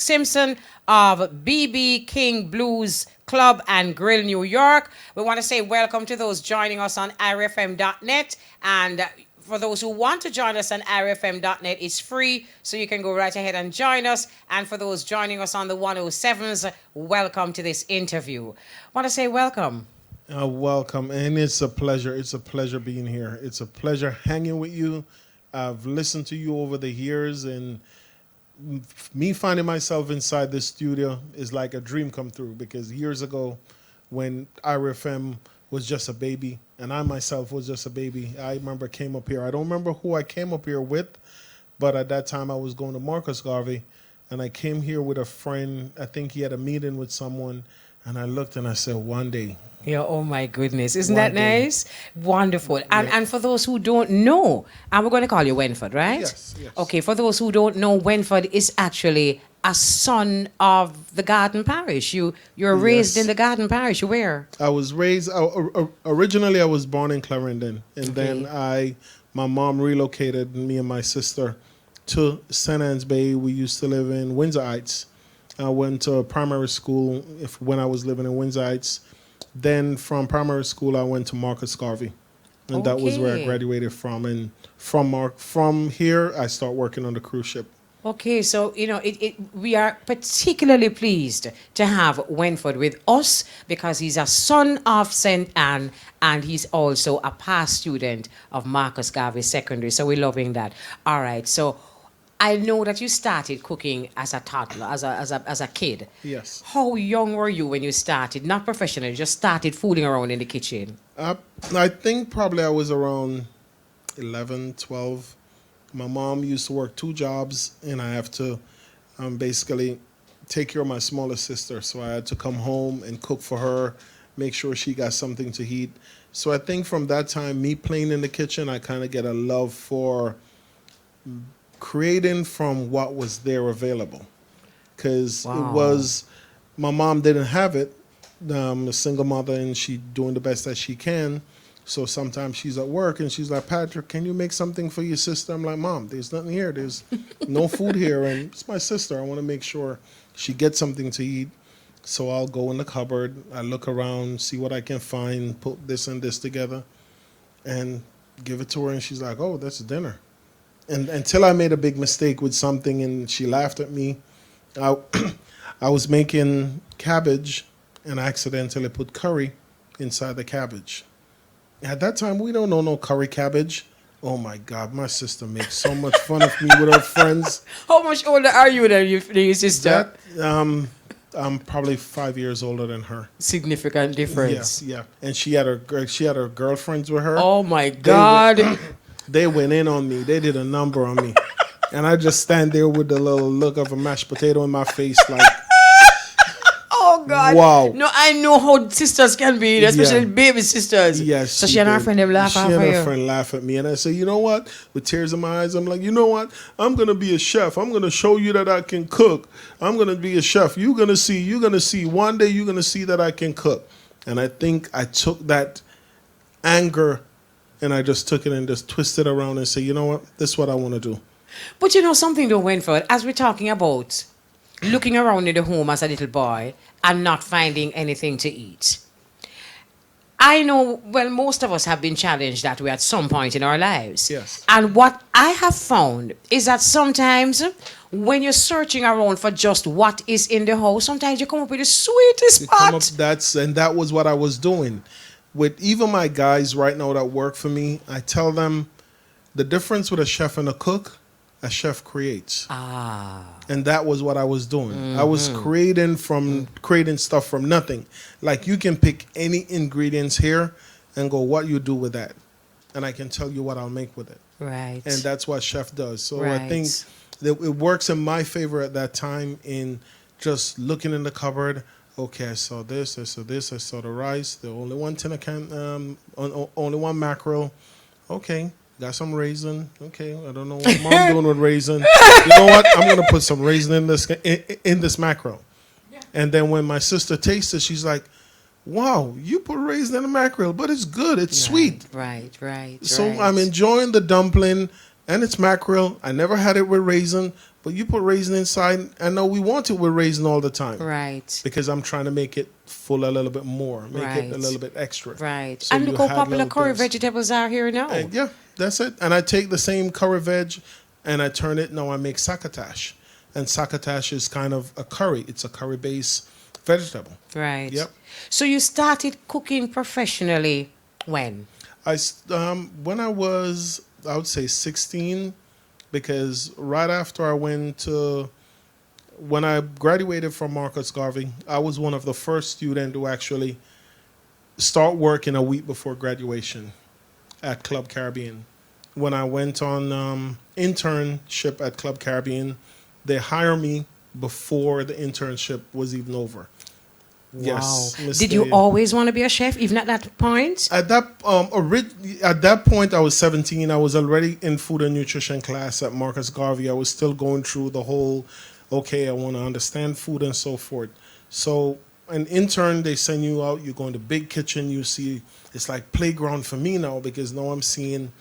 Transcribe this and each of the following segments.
Simpson of BB King Blues Club and Grill, New York. We want to say welcome to those joining us on irfm.net. And for those who want to join us on irfm.net, it's free, so you can go right ahead and join us. And for those joining us on the 107s, welcome to this interview. Want to say welcome. Welcome, and it's a pleasure. It's a pleasure being here. It's a pleasure hanging with you. I've listened to you over the years, and me finding myself inside this studio is like a dream come true, because years ago when IRFM was just a baby and I myself was just a baby, I remember came up here. I don't remember who I came up here with, but at that time I was going to Marcus Garvey, and I came here with a friend. I think he had a meeting with someone, and I looked and I said, one day. Yeah, oh my goodness. Isn't that nice? Wonderful. And for those who don't know, and we're going to call you Wenford, right? Yes. Okay, for those who don't know, Wenford is actually a son of the Garden Parish. You're raised in the Garden Parish. Where? I was raised, originally I was born in Clarendon, and then my mom relocated me and my sister to St. Anne's Bay. We used to live in Windsor Heights. I went to primary school when I was living in Windsor Heights. Then from primary school, I went to Marcus Garvey, and that was where I graduated from. And from here, I start working on the cruise ship. Okay, so, we are particularly pleased to have Wenford with us because he's a son of St. Anne, and he's also a past student of Marcus Garvey Secondary. So we're loving that. All right, so I know that you started cooking as a toddler, as a kid. Yes. How young were you when you started? Not professionally, just started fooling around in the kitchen. I think probably I was around 11, 12. My mom used to work 2 jobs, and I have to basically take care of my smaller sister. So I had to come home and cook for her, make sure she got something to eat. So I think from that time, me playing in the kitchen, I kind of get a love for creating from what was there available, because it was, my mom didn't have it, a single mother, and she doing the best that she can. So sometimes she's at work and she's like, Patrick, can you make something for your sister? I'm like, Mom, there's nothing here. There's no food here, and it's my sister. I want to make sure she gets something to eat. So I'll go in the cupboard, I look around, see what I can find, put this and this together, and give it to her, and she's like, oh, that's dinner. And until I made a big mistake with something and she laughed at me. I was making cabbage and I accidentally put curry inside the cabbage. At that time, we don't know no curry cabbage. Oh my God, my sister makes so much fun of me with her friends. How much older are you than your sister? I'm probably 5 years older than her. Significant difference. Yeah. And she had her girlfriends with her. Oh my God. They went in on me. They did a number on me. And I just stand there with the little look of a mashed potato in my face like, oh God. Wow. No, I know how sisters can be, especially baby sisters. Yes. So she and her friend, they laugh at you. She and her friend laugh at me. And I say, you know what? With tears in my eyes, I'm like, you know what? I'm going to be a chef. I'm going to show you that I can cook. I'm going to be a chef. You're going to see. One day you're going to see that I can cook. And I think I took that anger and I just took it and just twisted around and said, you know what? This is what I want to do. But you know something though, Wenford, as we're talking about looking around in the home as a little boy and not finding anything to eat. I know, well, most of us have been challenged that way at some point in our lives. Yes. And what I have found is that sometimes when you're searching around for just what is in the house, sometimes you come up with the sweetest spot. That was what I was doing. With even my guys right now that work for me, I tell them the difference with a chef and a cook, a chef creates. And that was what I was doing. I was creating stuff from nothing. Like you can pick any ingredients here and go, what you do with that? And I can tell you what I'll make with it. Right. And that's what chef does. So I think that it works in my favor at that time in just looking in the cupboard. Okay, I saw this, I saw the rice, the only one tin of can, only one mackerel. Okay, got some raisin. Okay, I don't know what Mom doing with raisin. You know what? I'm gonna put some raisin in this mackerel. Yeah. And then when my sister tasted, she's like, "Wow, you put raisin in the mackerel, but it's good. It's sweet." Right. So I'm enjoying the dumpling, and it's mackerel. I never had it with raisin, but you put raisin inside. I know we want it with raisin all the time. Right. Because I'm trying to make it full a little bit more, make it a Right. little bit extra. Right. So And you look how had popular little curry things. vegetables are here now. And yeah, that's it. And I take the same curry veg and I turn it. Now I make sakatash. And sakatash is kind of a curry. It's a curry based vegetable. Right. Yep. So you started cooking professionally when? When I was, I would say 16, because right after I went to, when I graduated from Marcus Garvey, I was one of the first students to actually start working a week before graduation at Club Caribbean. When I went on internship at Club Caribbean, they hired me before the internship was even over. Yes. Wow. Did you always want to be a chef, even at that point? At that point, I was 17. I was already in food and nutrition class at Marcus Garvey. I was still going through the whole, okay, I want to understand food and so forth. So an intern, they send you out. You go in the big kitchen. You see, it's like playground for me now, because now I'm seeing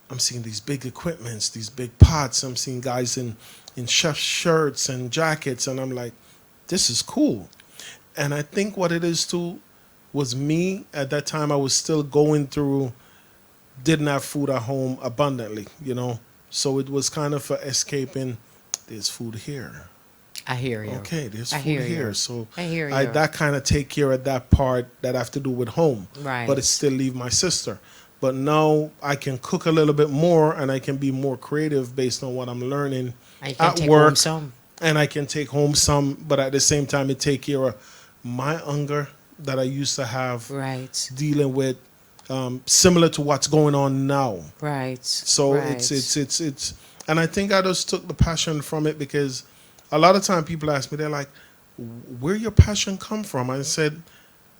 these big equipments, these big pots. I'm seeing guys in chef shirts and jackets, and I'm like, this is cool. And I think what it is too was me at that time. I was still going through, didn't have food at home abundantly, So it was kind of escaping. There's food here. I hear you. Okay, there's I food hear here. you. So I hear you. that kind of take care of that part that I have to do with home. Right. But it still leave my sister. But now I can cook a little bit more and I can be more creative based on what I'm learning And you can at take work. home some. And I can take home some, but at the same time, it take care of my hunger that I used to have Right. dealing with, similar to what's going on now. Right. So right. it's, and I think I just took the passion from it, because a lot of time people ask me, they're like, where your passion come from? I said,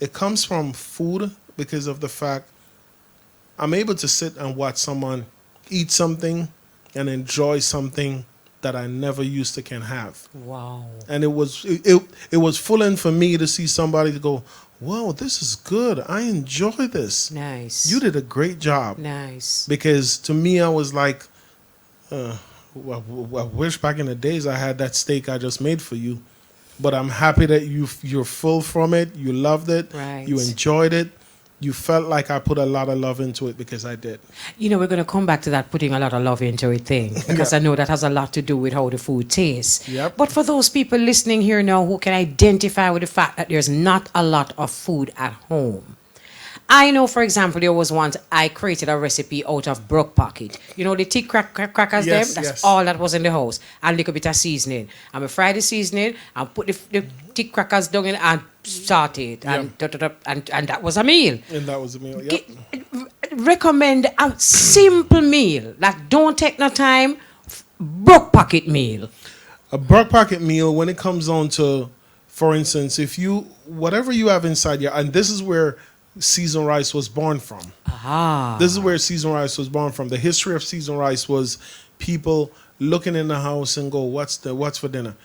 it comes from food, because of the fact I'm able to sit and watch someone eat something and enjoy something that I never used to can have. Wow. And it was fulfilling for me to see somebody to go, wow, this is good. I enjoy this. Nice. You did a great job. Nice. Because to me, I was like, I wish back in the days I had that steak I just made for you. But I'm happy that you're full from it. You loved it. Right. You enjoyed it. You felt like I put a lot of love into it, because I did. We're going to come back to that putting a lot of love into it thing, because Yeah. I know that has a lot to do with how the food tastes. Yep. But for those people listening here now who can identify with the fact that there's not a lot of food at home. I know, for example, there was once I created a recipe out of broke pocket. The thick crackers, Yes, them? That's yes. all that was in the house. And a little bit of seasoning. And I fry the seasoning and put the thick crackers down in and saute it. And, and that was a meal. And that was the meal. Yep. Recommend a simple meal that don't take no time. Broke pocket meal. A broke pocket meal, when it comes on to, for instance, whatever you have inside your, and this is where seasoned rice was born from. Ah. This is where seasoned rice was born from. The history of seasoned rice was people looking in the house and go, what's for dinner?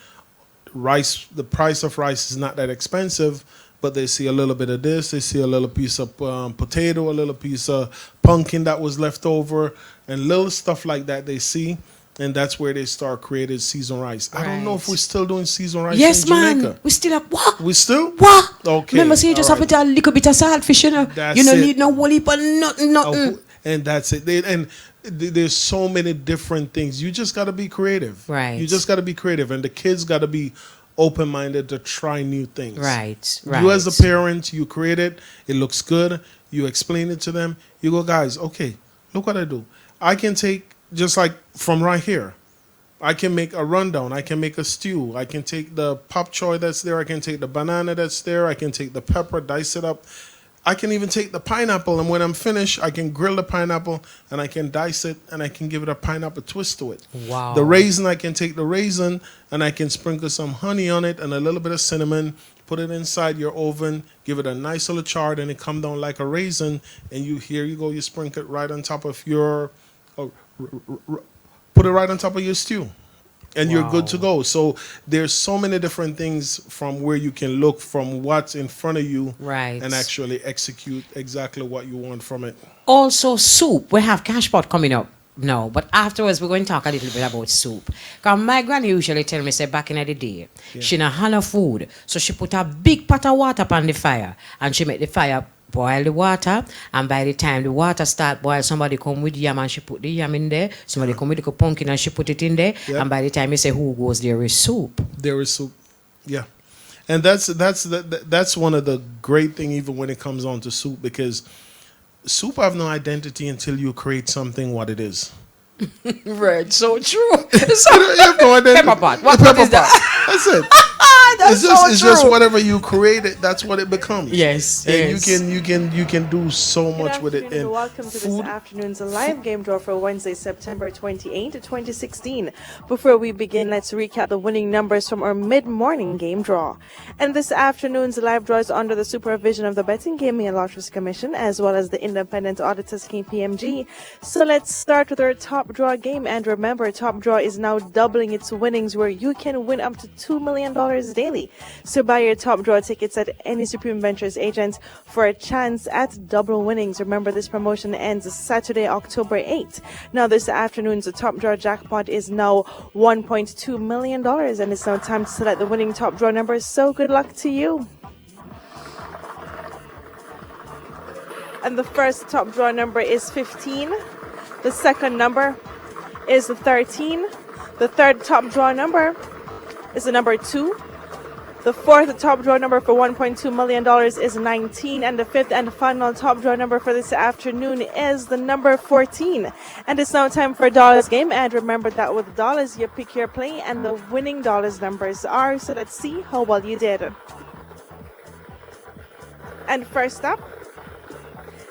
Rice, the price of rice is not that expensive, but they see a little bit of this, they see a little piece of potato, a little piece of pumpkin that was left over, and little stuff like that they see. And that's where they start creating seasoned rice. I don't know if Right. we're still doing seasoned rice Yes, in man. Jamaica. We still have what? We still? What? Okay. Remember, see, you just all have to a little bit of saltfish, That's you don't it. need no woolly but nothing. Oh, and that's it. There's so many different things. You just got to be creative. Right. You just got to be creative. And the kids got to be open-minded to try new things. Right. You as a parent, you create it. It looks good. You explain it to them. You go, guys, okay, look what I do. I can take, just like from right here, I can make a rundown. I can make a stew. I can take the pop choy that's there. I can take the banana that's there. I can take the pepper, dice it up. I can even take the pineapple, and when I'm finished, I can grill the pineapple, and I can dice it, and I can give it a pineapple twist to it. Wow. The raisin, I can take the raisin, and I can sprinkle some honey on it and a little bit of cinnamon, put it inside your oven, give it a nice little char, and it come down like a raisin, and here you go, you sprinkle it right on top of your, put it right on top of your stew. And you're good to go. So there's so many different things from where you can look from what's in front of you, Right. and actually execute exactly what you want from it. Also, soup. We have cash pot coming up. No, but afterwards we're going to talk a little bit about soup. Because my granny usually tell me, say back in the day, she not have no food. So she put a big pot of water upon the fire and she make the fire boil the water, and by the time the water start boil, somebody come with yam and she put the yam in there. Somebody come with the pumpkin and she put it in there. Yeah. And by the time you say who goes, there is soup. There is soup. Yeah. And that's one of the great thing even when it comes on to soup, because soup have no identity until you create something what it is. Right, so true. You have no identity. Pepper pot. What is that? That's it. That's It's just whatever you create it, that's what it becomes. Yes, and yes. you can do so Good much with it. afternoon And welcome to this afternoon's live game draw for Wednesday, September 28, 2016. Before we begin, let's recap the winning numbers from our mid-morning game draw. And this afternoon's live draw is under the supervision of the Betting, Gaming and Lotteries Commission, as well as the independent auditors KPMG. So let's start with our top draw game. And remember, top draw is now doubling its winnings, where you can win up to $2 million daily. So buy your top draw tickets at any Supreme Ventures agent for a chance at double winnings. Remember, this promotion ends Saturday, October 8th. Now, this afternoon's top draw jackpot is now $1.2 million, and it's now time to select the winning top draw numbers. So good luck to you. And the first top draw number is 15. The second number is 13. The third top draw number is the number 2. The fourth top draw number for $1.2 million is 19. And the fifth and final top draw number for this afternoon is the number 14. And it's now time for a dollars game. And remember that with dollars, you pick your play and the winning dollars numbers are. So let's see how well you did. And first up,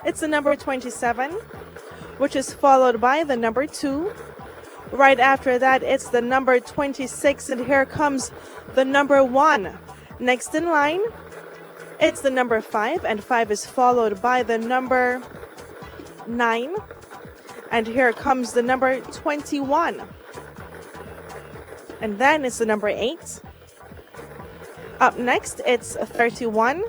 it's the number 27, which is followed by the number 2. Right after that, it's the number 26, and here comes the number 1. Next in line, it's the number 5, and 5 is followed by the number 9. And here comes the number 21. And then it's the number 8. Up next, it's 31.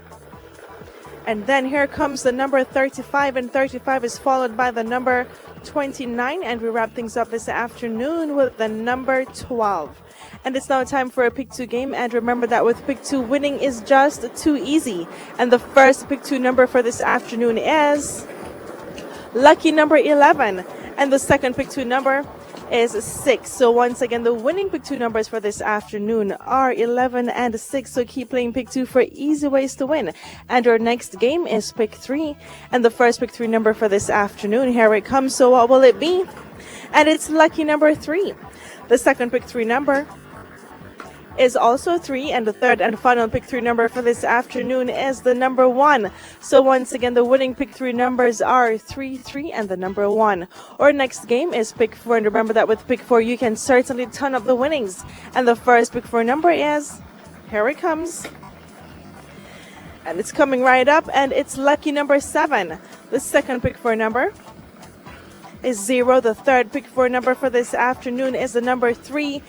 And then here comes the number 35, and 35 is followed by the number 29, and we wrap things up this afternoon with the number 12. And it's now time for a Pick 2 game, and remember that with Pick 2, winning is just too easy. And the first Pick 2 number for this afternoon is lucky number 11, and the second Pick 2 number is 6. So once again, the winning Pick 2 numbers for this afternoon are 11 and 6. So keep playing Pick 2 for easy ways to win. And our next game is Pick 3. And the first Pick 3 number for this afternoon, here it comes. So what will it be? And it's lucky number 3. The second Pick 3 number is also 3, and the third and final Pick 3 number for this afternoon is the number 1. So once again, the winning Pick 3 numbers are 3, 3, and the number 1. Our next game is Pick 4, and remember that with Pick 4, you can certainly ton up the winnings. And the first Pick 4 number is, here it comes, and it's coming right up, and it's lucky number 7. The second Pick 4 number is 0. The third Pick 4 number for this afternoon is the number 3.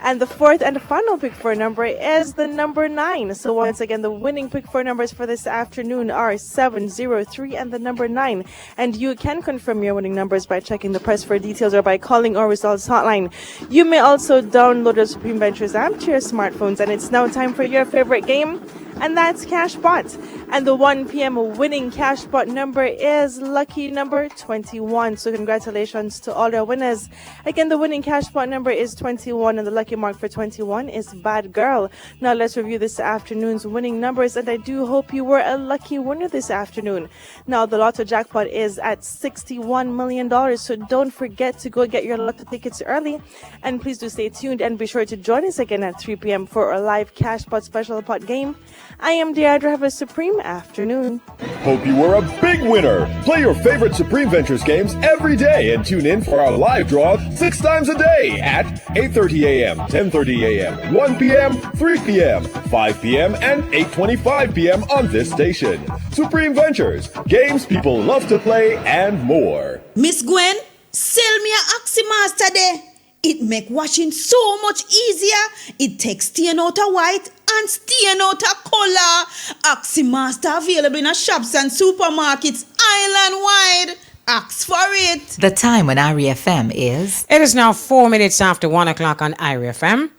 And the fourth and final Pick 4 number is the number 9. So once again, the winning Pick 4 numbers for this afternoon are 7, 0, 3, and the number 9. And you can confirm your winning numbers by checking the press for details or by calling our results hotline. You may also download the Supreme Ventures app to your smartphones. And it's now time for your favorite game, and that's Cashpot. And the 1 p.m. winning Cashpot number is lucky number 21. So congratulations to all our winners. Again, the winning Cashpot number is 21, and the lucky mark for 21 is Bad Girl. Now let's review this afternoon's winning numbers, and I do hope you were a lucky winner this afternoon. Now the Lotto jackpot is at $61 million, so don't forget to go get your Lotto tickets early, and please do stay tuned and be sure to join us again at 3 p.m. for our live Cashpot special pot game. I am Deidre. Have a supreme afternoon. Hope you were a big winner. Play your favorite Supreme Ventures games every day and tune in for our live draw 6 times a day at 8:30 a.m., 10:30 a.m., 1 p.m., 3 p.m., 5 p.m., and 8:25 p.m. on this station. Supreme Ventures, games people love to play and more. Miss Gwen, sell me a Oxymaster there. It make washing so much easier. It takes stain out a white and stain out a color. Oxymaster available in a shops and supermarkets island wide. Ask for it. The time on REFM is It is now 4 minutes after 1 o'clock on IRFM.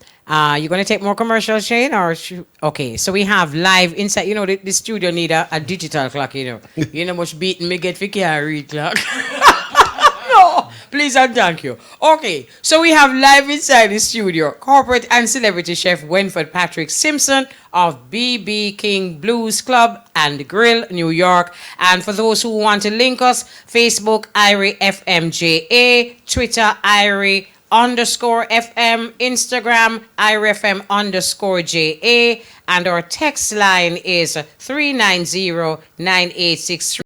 You going to take more commercials, Shane? Okay, so we have live inside. You know, the studio need a digital clock, you know. You know much beating me get for can't read clock. No, please and thank you. Okay, so we have live inside the studio corporate and celebrity chef Wenford Patrick Simpson of BB King Blues Club and Grill, New York. And for those who want to link us, Facebook, Irie FMJA, Twitter, Irie _FM, Instagram, IRFM_JA, and our text line is 390-9863.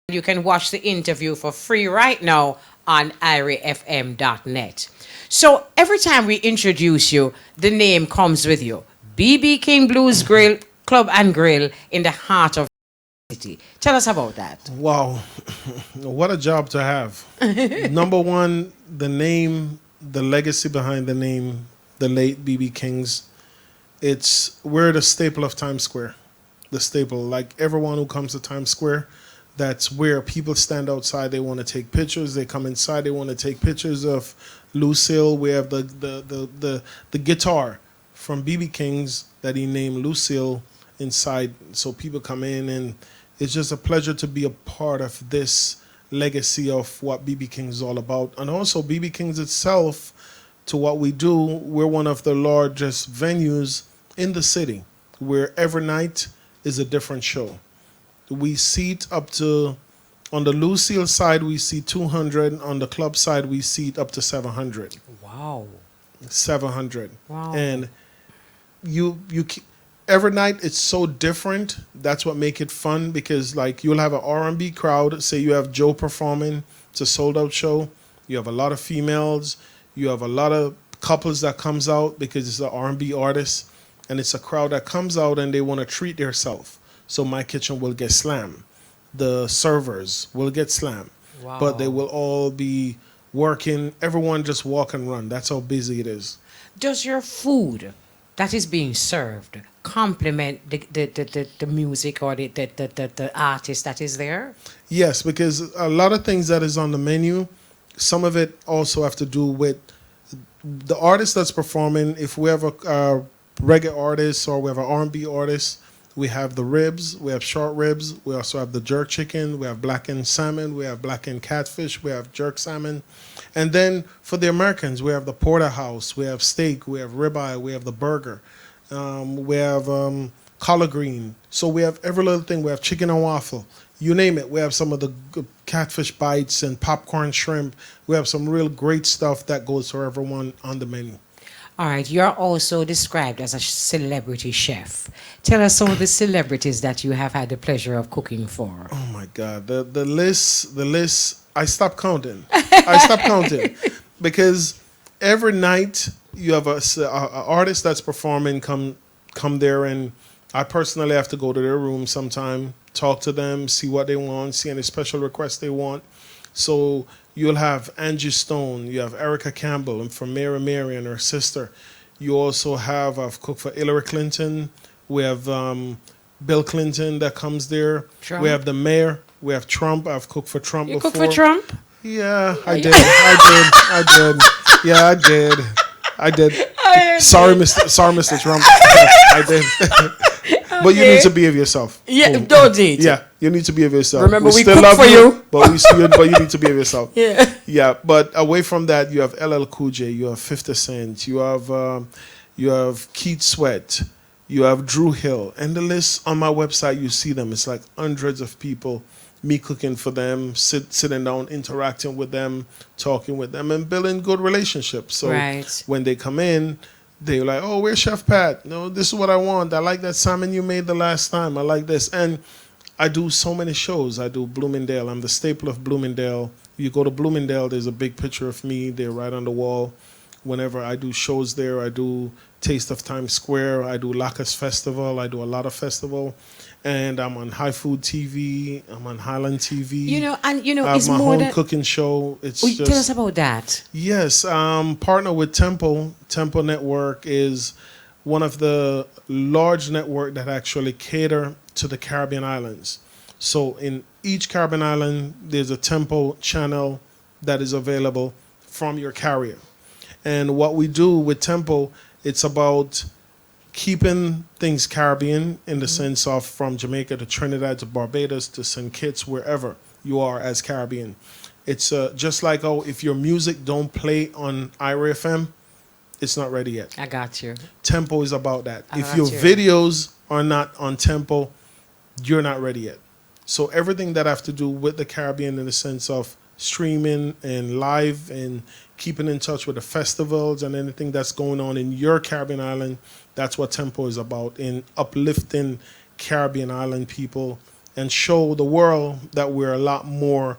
You can watch the interview for free right now on IRFM.net. So every time we introduce you, the name comes with you. BB King Blues Grill, Club and Grill in the heart of the city. Tell us about that. Wow, what a job to have. Number one, the name, the legacy behind the name, the late BB King's. We're the staple of Times Square. The staple, like everyone who comes to Times Square, that's where people stand outside. They want to take pictures. They come inside. They want to take pictures of Lucille. We have the guitar from BB King's that he named Lucille inside. So people come in, and it's just a pleasure to be a part of this legacy of what BB King's is all about. And also BB King's itself, to what we do, we're one of the largest venues in the city where every night is a different show. We seat up to, on the Lucille side, we seat 200. On the club side, we seat up to 700. Wow. 700. Wow. And every night it's so different. That's what make it fun, because like you'll have an R&B crowd. Say you have Joe performing. It's a sold out show. You have a lot of females. You have a lot of couples that comes out because it's an R&B artist, and it's a crowd that comes out and they want to treat themselves. So my kitchen will get slammed. The servers will get slammed. Wow. But they will all be working. Everyone just walk and run. That's how busy it is. Does your food that is being served complement the music or the artist that is there? Yes, because a lot of things that is on the menu, some of it also have to do with the artist that's performing. If we have a reggae artist or we have an R&B artist, we have the ribs, we have short ribs, we also have the jerk chicken, we have blackened salmon, we have blackened catfish, we have jerk salmon. And then for the Americans, we have the porterhouse, we have steak, we have ribeye, we have the burger, we have collard green. So we have every little thing. We have chicken and waffle. You name it. We have some of the catfish bites and popcorn shrimp. We have some real great stuff that goes for everyone on the menu. All right, you're also described as a celebrity chef. Tell us some of the celebrities that you have had the pleasure of cooking for. Oh my God, the list. I stopped counting. I stopped counting because every night you have a artist that's performing come there, and I personally have to go to their room sometime, talk to them, see what they want, see any special requests they want. So you'll have Angie Stone, you have Erica Campbell, and from Mary and her sister. You also have, I've cooked for Hillary Clinton. We have Bill Clinton that comes there. Trump. We have the mayor. We have Trump. I've cooked for Trump before. You cook for Trump? Yeah, I did. Yeah, I did. Sorry, Mr. Trump. I did. But you need to be of yourself. Yeah, Boom. don't eat. Yeah, you need to be of yourself. Remember, we still cook love for you. But you need to be of yourself. Yeah. Yeah, but away from that, you have LL Cool J, you have 50 Cent, you have Keith Sweat, you have Drew Hill, and the list on my website, you see them. It's like hundreds of people, me cooking for them, sitting down, interacting with them, talking with them, and building good relationships. So Right. when they come in, they're like, oh, where's Chef Pat? No, this is what I want. I like that salmon you made the last time. I like this. And I do so many shows. I do Bloomingdale. I'm the staple of Bloomingdale. You go to Bloomingdale, there's a big picture of me. They're right on the wall. Whenever I do shows there, I do Taste of Times Square. I do Lacus Festival. I do a lot of festival. And I'm on High Food TV. I'm on Highland TV. I have it's my more home than... cooking show. It's Oh, just... tell us about that. Yes, partner with Temple. Temple Network is one of the large network that actually cater to the Caribbean islands. So in each Caribbean island, there's a tempo channel that is available from your carrier. And what we do with tempo, it's about keeping things Caribbean in the sense of from Jamaica to Trinidad to Barbados to St. Kitts, wherever you are as Caribbean. It's just like, oh, if your music don't play on IRA FM, it's not ready yet. I got you. Tempo is about that. I If got your you. videos are not on tempo, you're not ready yet. So everything that I have to do with the Caribbean in the sense of streaming and live and keeping in touch with the festivals and anything that's going on in your Caribbean island, that's what tempo is about, in uplifting Caribbean island people and show the world that we're a lot more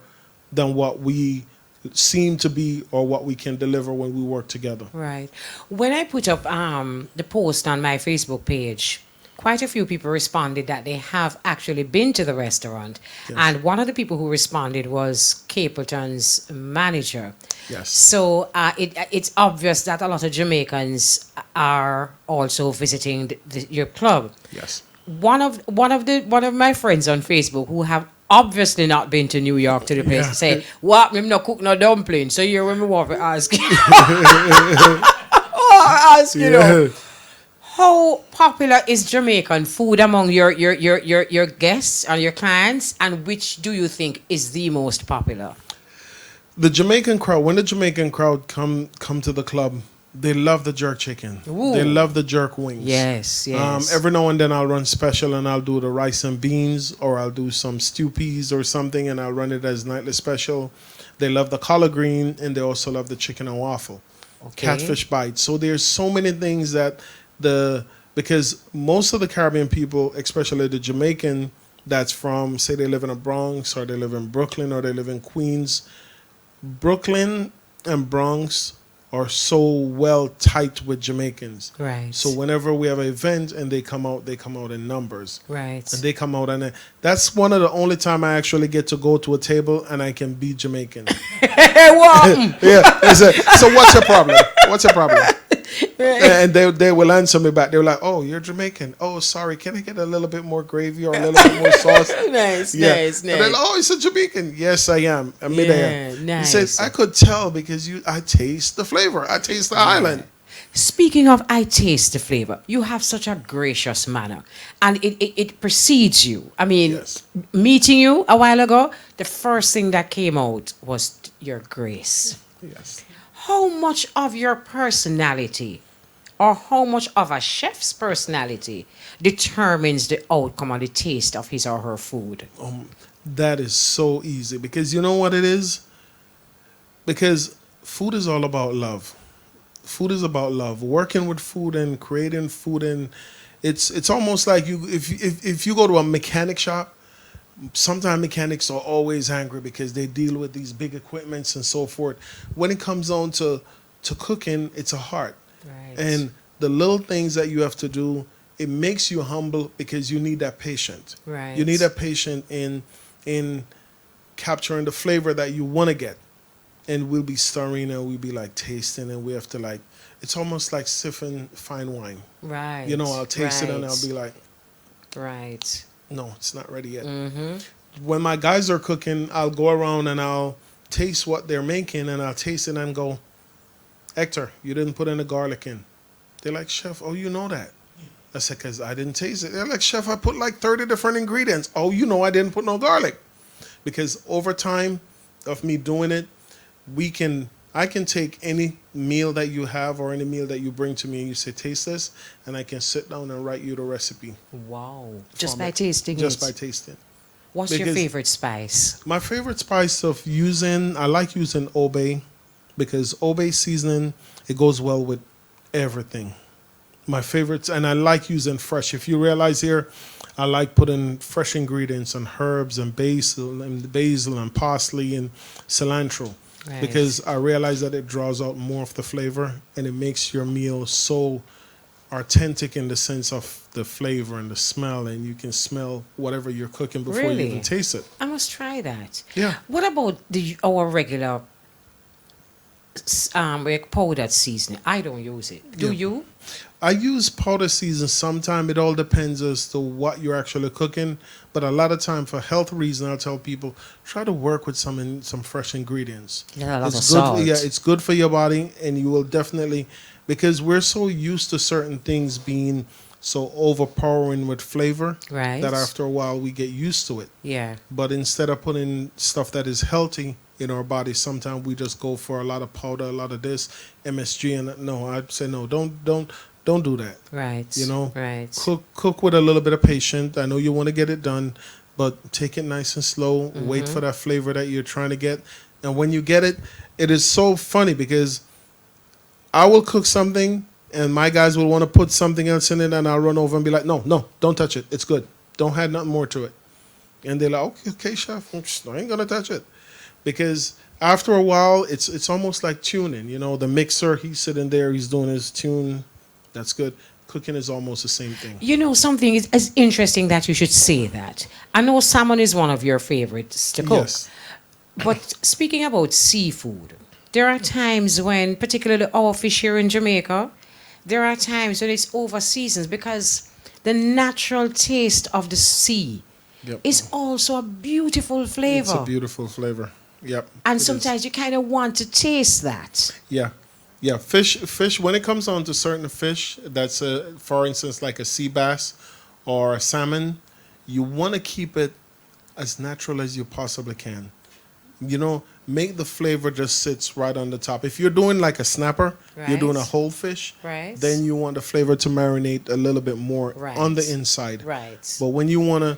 than what we seem to be or what we can deliver when we work together. Right. When I put up the post on my Facebook page, quite a few people responded that they have actually been to the restaurant. Yes. And one of the people who responded was Capleton's manager. Yes. So it's obvious that a lot of Jamaicans are also visiting your club. Yes. One of my friends on Facebook who have obviously not been to New York to the place Yeah. say, "What? Me no cook no dumpling." So you when me want to ask, you know, how popular is Jamaican food among your guests and your clients, and which do you think is the most popular? The Jamaican crowd, when the Jamaican crowd come to the club, they love the jerk chicken. Ooh. They love the jerk wings. Yes, yes. Every now and then I'll run special and I'll do the rice and beans, or I'll do some stew peas or something and I'll run it as nightly special. They love the collard green and they also love the chicken and waffle. Okay. Catfish bites. So there's so many things that because most of the Caribbean people, especially the Jamaican that's from, say they live in the Bronx or they live in Brooklyn or they live in Queens, Brooklyn and Bronx are so well tight with Jamaicans. Right. So whenever we have an event and they come out in numbers. Right. And they come out and that's one of the only time I actually get to go to a table and I can be Jamaican. Hey, what? Yeah. So what's your problem? What's your problem? And they will answer me back. They're like, "Oh, you're Jamaican. Oh, sorry. Can I get a little bit more gravy or a little bit more sauce?" Nice, Yeah. nice, And they're like, nice. "Oh, it's a Jamaican." Yes, I am. I mean, Yeah, He nice. says, "I could tell because I taste the flavor. I taste the island." Speaking of, I taste the flavor. You have such a gracious manner, and it precedes you. I mean, Yes. meeting you a while ago, the first thing that came out was your grace. Yes. How much of your personality, or how much of a chef's personality, determines the outcome or the taste of his or her food? That is so easy because you know what it is? Because food is all about love. Food is about love. Working with food and creating food, and it's almost like if you go to a mechanic shop, sometimes mechanics are always angry because they deal with these big equipments and so forth. When it comes on to cooking, it's a heart. Right. And the little things that you have to do, it makes you humble because you need that patient. Right. You need that patient in capturing the flavor that you want to get. And we'll be stirring and we'll be like tasting and we have to like, it's almost like sipping fine wine. Right. You know, I'll taste it and right, I'll be like, right. no, it's not ready yet. Mm-hmm. When my guys are cooking, I'll go around and I'll taste what they're making and I'll taste it and go, "Hector, you didn't put any garlic in." They're like, "Chef, oh, you know that." I said, "Because I didn't taste it." They're like, "Chef, I put like 30 different ingredients." "Oh, you know I didn't put no garlic." Because over time of me doing it, I can take any meal that you have or any meal that you bring to me and you say, "Taste this," and I can sit down and write you the recipe. Wow. Just from by it. tasting it. Just by tasting. What's your because- favorite spice? My favorite spice of I like using Obey because Obey seasoning, it goes well with everything. My favorites, and I like using fresh. If you realize here, I like putting fresh ingredients and herbs and basil and parsley and cilantro. Right. Because I realize that it draws out more of the flavor and it makes your meal so authentic in the sense of the flavor and the smell, and you can smell whatever you're cooking before you Really? even taste it. I must try that. Yeah. What about our regular like powdered seasoning. I don't use it. Do you? I use powder season sometime. It all depends as to what you're actually cooking. But a lot of time for health reasons, I'll tell people try to work with some fresh ingredients. Yeah, a lot of It's good. salt. Yeah, it's good for your body, and you will definitely because we're so used to certain things being so overpowering with flavor Right. that after a while we get used to it. Yeah. But instead of putting stuff that is healthy in our body, sometimes we just go for a lot of powder, a lot of this MSG, and no, I'd say no, don't do that. Right. You know, Right. cook with a little bit of patience. I know you want to get it done, but take it nice and slow. Wait for that flavor that you're trying to get, and when you get it, it is so funny because I will cook something and my guys will want to put something else in it, and I'll run over and be like, no, don't touch it. It's good. Don't add nothing more to it. And they're like, okay, chef, I ain't gonna touch it, because after a while, it's almost like tuning. You know, the mixer, he's sitting there, he's doing his tune. That's good. Cooking is almost the same thing. You know, something is interesting that you should say that. I know salmon is one of your favorites to cook. Yes. But speaking about seafood, there are times when, particularly our fish here in Jamaica, there are times when it's over seasons because the natural taste of the sea Yep. is also a beautiful flavor. It's a beautiful flavor. Yep. and it is. sometimes you kind of want to taste that. Yeah, yeah. Fish. When it comes on to certain fish, that's for instance, like a sea bass or a salmon, you want to keep it as natural as you possibly can. You know, make the flavor just sits right on the top. If you're doing like a snapper, you're doing a Right. whole fish, Right. then you want the flavor to marinate a little bit more Right. on the inside. Right. But when you wanna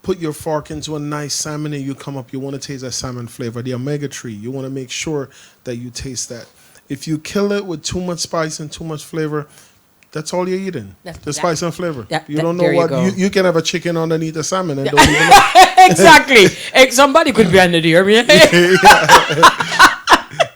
put your fork into a nice salmon and you come up, you want to taste that salmon flavor, the omega-3. You want to make sure that you taste that. If you kill it with too much spice and too much flavor, that's all you're eating. The spice and flavor. You don't know there you what go. you can have a chicken underneath a salmon and don't even know. Exactly. Somebody could be under the army.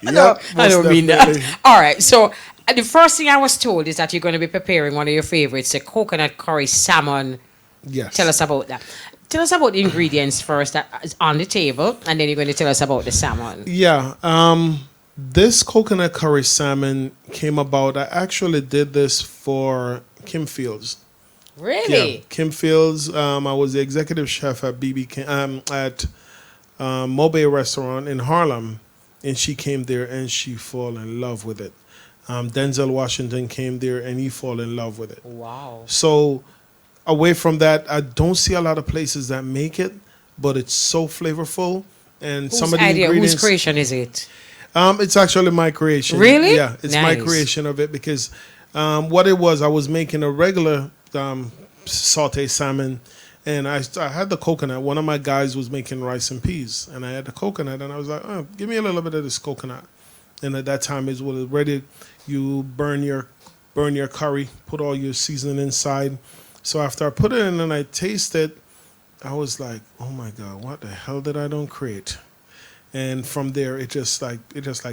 No, I don't mean that. All right. So the first thing I was told is that you're going to be preparing one of your favorites, the coconut curry salmon. Yes. Tell us about that. Tell us about the ingredients first that is on the table, and then you're going to tell us about the salmon. Yeah. This coconut curry salmon came about. I actually did this for Kim Fields. Really? Yeah, Kim Fields. I was the executive chef at at Mobe Restaurant in Harlem, and she came there and she fell in love with it. Denzel Washington came there and he fell in love with it. Wow. So away from that, I don't see a lot of places that make it, but it's so flavorful. And Whose some of the idea? ingredients. Whose creation is it? It's actually my creation. Really? Yeah, it's my Nice. creation of it because what it was, I was making a regular saute salmon, and I had the coconut. One of my guys was making rice and peas, and I had the coconut, and I was like, oh, give me a little bit of this coconut. And at that time, it was ready. You burn your curry, put all your seasoning inside. So after I put it in and I tasted, I was like, oh my God, what the hell did I don't create? And from there, it just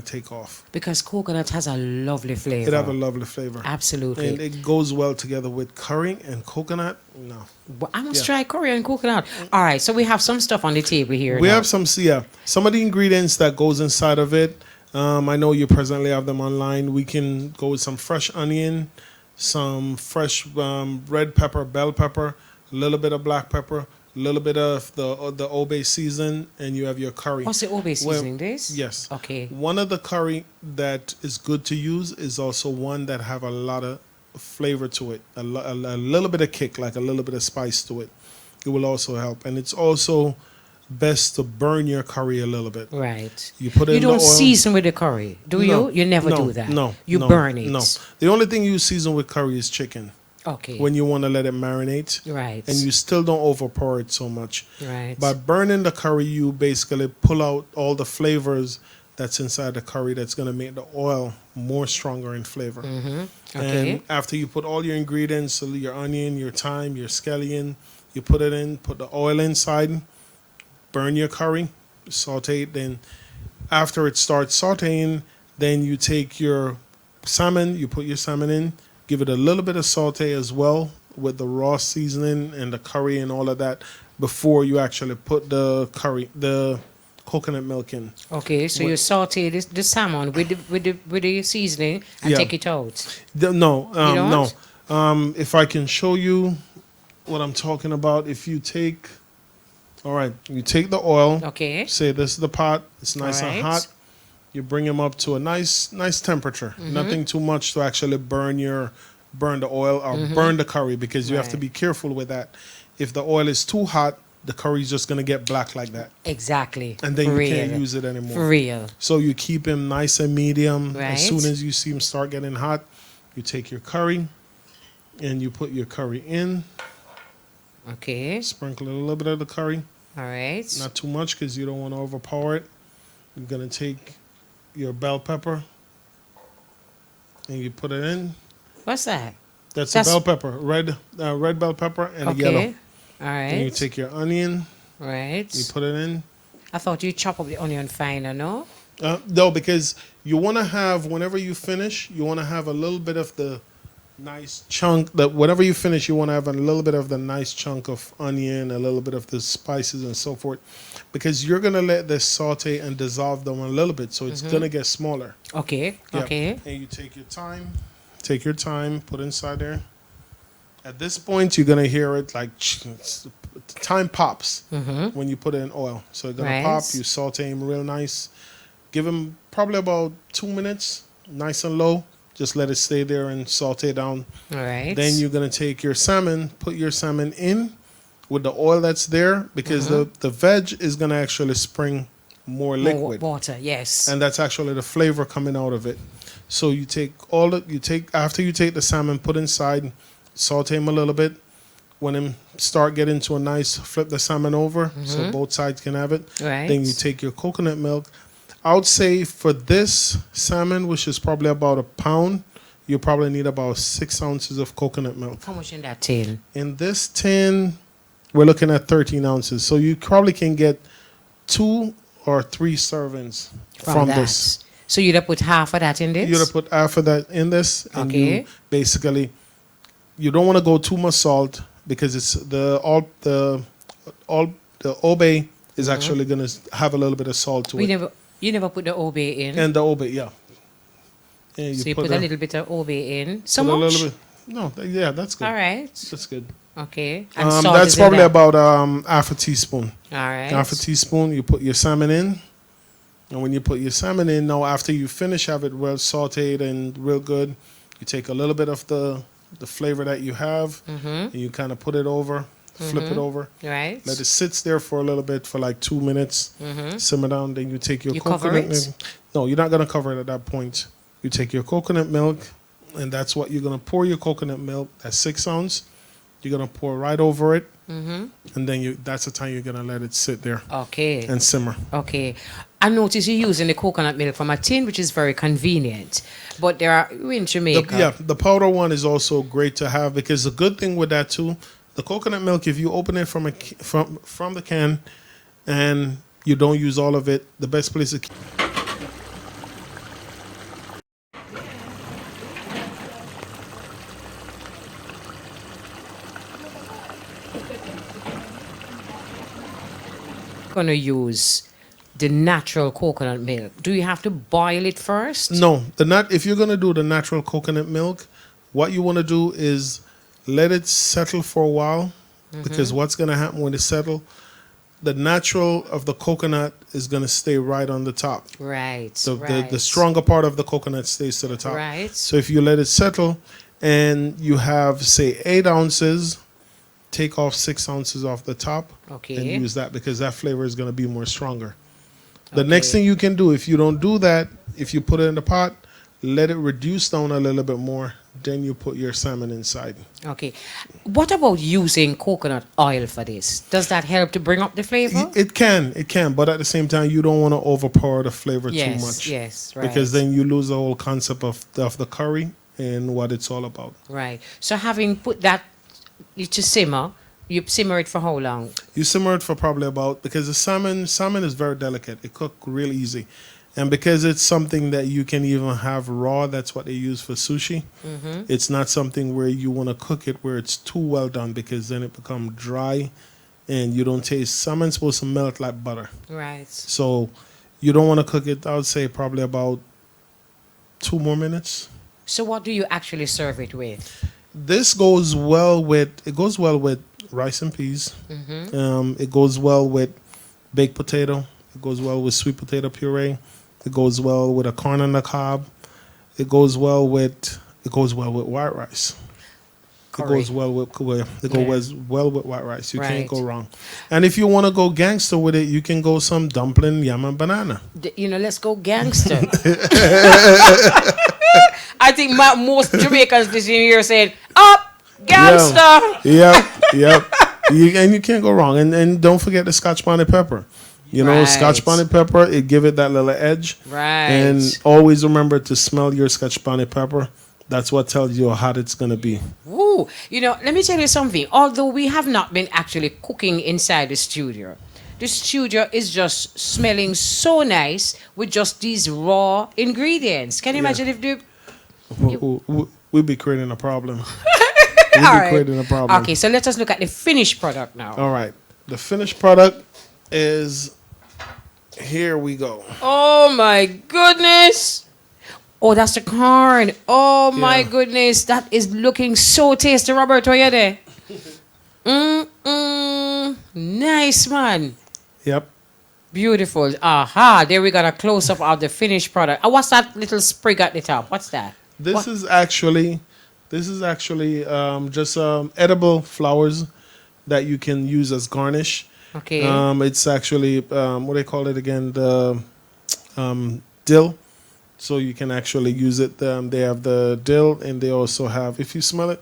take off. Because coconut has a lovely flavor. It have a lovely flavor. Absolutely. And it goes well together with curry and coconut. No. Well, I must Yeah. try curry and coconut. All right, so we have some stuff on the table here. We now. have some of the ingredients that goes inside of it. I know you presently have them online. We can go with some fresh onion, some fresh red pepper, bell pepper, a little bit of black pepper, a little bit of the Obe season, and you have your curry. What's the Obe seasoning this? Yes. Okay. One of the curry that is good to use is also one that have a lot of flavor to it, a little bit of kick, like a little bit of spice to it. It will also help, and it's also best to burn your curry a little bit. Right. You put it You in don't the oil. season with the curry, do No, you? You never no, do that. No, You no, burn it. No, the only thing you season with curry is chicken. Okay. When you want to let it marinate, Right. and you still don't overpour it so much. Right. By burning the curry, you basically pull out all the flavors that's inside the curry that's going to make the oil more stronger in flavor. Okay. And after you put all your ingredients, so your onion, your thyme, your scallion, you put it in, put the oil inside, burn your curry, saute it. Then after it starts sauteing, then you take your salmon, you put your salmon in, give it a little bit of saute as well with the raw seasoning and the curry and all of that before you actually put the coconut milk in. Okay, so you saute the salmon with the seasoning and Yeah. take it out. No, don't? no. If I can show you what I'm talking about, if you take, all right, you take the oil. Okay. Say this is the pot. It's nice All and right. hot. You bring them up to a nice temperature. Mm-hmm. Nothing too much to actually burn the oil or burn the curry, because you have to Mm-hmm. Right. be careful with that. If the oil is too hot, the curry's just gonna get black like that, Exactly. and then For you can't real. use it anymore. For real. So you keep him nice and medium. Right. As soon as you see him start getting hot, you take your curry and you put your curry in. Okay. Sprinkle a little bit of the curry, All right. not too much because you don't want to overpower it. You're gonna take your bell pepper and you put it in. What's that? That's That's- a bell pepper, red bell pepper and a yellow. Okay. All And you right. take your onion, Right. you put it in. I thought you chop up the onion finer, no? No, because you want to have, whenever you finish, you want to have a little bit of the nice chunk. That whenever you finish, you want to have a little bit of the nice chunk of onion, a little bit of the spices and so forth, because you're gonna let this saute and dissolve them a little bit, so it's gonna get smaller. Okay. Yeah. Okay. And you take your time. Take your time. Put inside there. At this point, you're gonna hear it like time pops when you put it in oil. So it's gonna Right. pop. You saute him real nice. Give him probably about 2 minutes, nice and low. Just let it stay there and saute down. All right. Then you're gonna take your salmon, put your salmon in with the oil that's there, because the veg is gonna actually spring more More liquid, water. Yes. and that's actually the flavor coming out of it. So you take after you take the salmon, put inside, saute him a little bit. When him start getting to a nice, flip the salmon over so both sides can have it. Right. Then you take your coconut milk. I would say for this salmon, which is probably about a pound, you probably need about 6 ounces of coconut milk. How much in that tin? In this tin, we're looking at 13 ounces. So you probably can get 2 or 3 servings from that. this. So you'd have put half of that in this? You're gonna put half of that in this, and Okay. you basically, you don't want to go too much salt, because it's the obey is actually gonna have a little bit of salt to it. You never put the obey in. And the obey, yeah. And So you put a little bit of obey in. So put a much? little bit. No, yeah, that's good. All right. That's good. Okay. And salt That's is in probably that. about half a teaspoon. All right. Half a teaspoon. You put your salmon in, and when you put your salmon in, now after you finish, have it well sautéed and real good. You take a little bit of the flavor that you have, and you kind of put it over, flip it over, Right. let it sit there for a little bit, for like 2 minutes, simmer down. Then you take your You cover coconut it? milk. No, you're not gonna cover it at that point. You take your coconut milk, and that's what you're gonna pour your coconut milk. That's 6 ounce. You're gonna pour right over it, and then that's the time you're gonna let it sit there Okay. and simmer. Okay. I notice you're using the coconut milk from a tin, which is very convenient. But there are in Jamaica. The powder one is also great to have, because the good thing with that too, the coconut milk, if you open it from the can and you don't use all of it, the best place to Gonna use the natural coconut milk. Do you have to boil it first? No, if you're gonna do the natural coconut milk, what you want to do is let it settle for a while, because what's gonna happen when it settle, the natural of the coconut is gonna stay right on the top. Right. So right. the stronger part of the coconut stays to the top. Right. So if you let it settle, and you have say 8 ounces, take off 6 ounces off the top, Okay. and use that, because that flavor is going to be more stronger. The next thing you can do, if you don't do that, if you put it in the pot, let it reduce down a little bit more, then you put your salmon inside. Okay. What about using coconut oil for this? Does that help to bring up the flavor? It can, but at the same time, you don't want to overpower the flavor too much. Yes, right. Because then you lose the whole concept of the curry and what it's all about. Right. So having put that to simmer, you simmer it for how long? You simmer it for probably about, because the salmon is very delicate. It cook real easy. And because it's something that you can even have raw, that's what they use for sushi. It's not something where you want to cook it where it's too well done, because then it becomes dry and you don't taste. Salmon's supposed to melt like butter. Right. So you don't want to cook it. I would say probably about 2 more minutes. So what do you actually serve it with? This goes well with rice and peas. It goes well with baked potato. It goes well with sweet potato puree. It goes well with a corn on the cob. It goes well with white rice. It goes well with white rice. You can't go wrong. And if you want to go gangster with it, you can go some dumpling, yam and banana. Let's go gangster. I think most Jamaicans this year said, "Up, gangster." Yep. And you can't go wrong. And don't forget the Scotch bonnet pepper. Scotch bonnet pepper, it give it that little edge. Right. And always remember to smell your Scotch bonnet pepper. That's what tells you how hot it's going to be. Ooh, let me tell you something. Although we have not been actually cooking inside the studio is just smelling so nice with just these raw ingredients. Can you imagine if we'd be creating a problem. Creating a problem. Okay, so let us look at the finished product now. All right. The finished product is, here we go. Oh my goodness. Oh, that's the corn. Oh my goodness. That is looking so tasty, Robert. Are you there? Nice, man. Yep. Beautiful. Aha. There we got a close up of the finished product. What's that little sprig at the top? What's that? This is actually just edible flowers that you can use as garnish. Okay. It's actually what do they call it again? The dill. So you can actually use it. They have the dill, and they also have. If you smell it,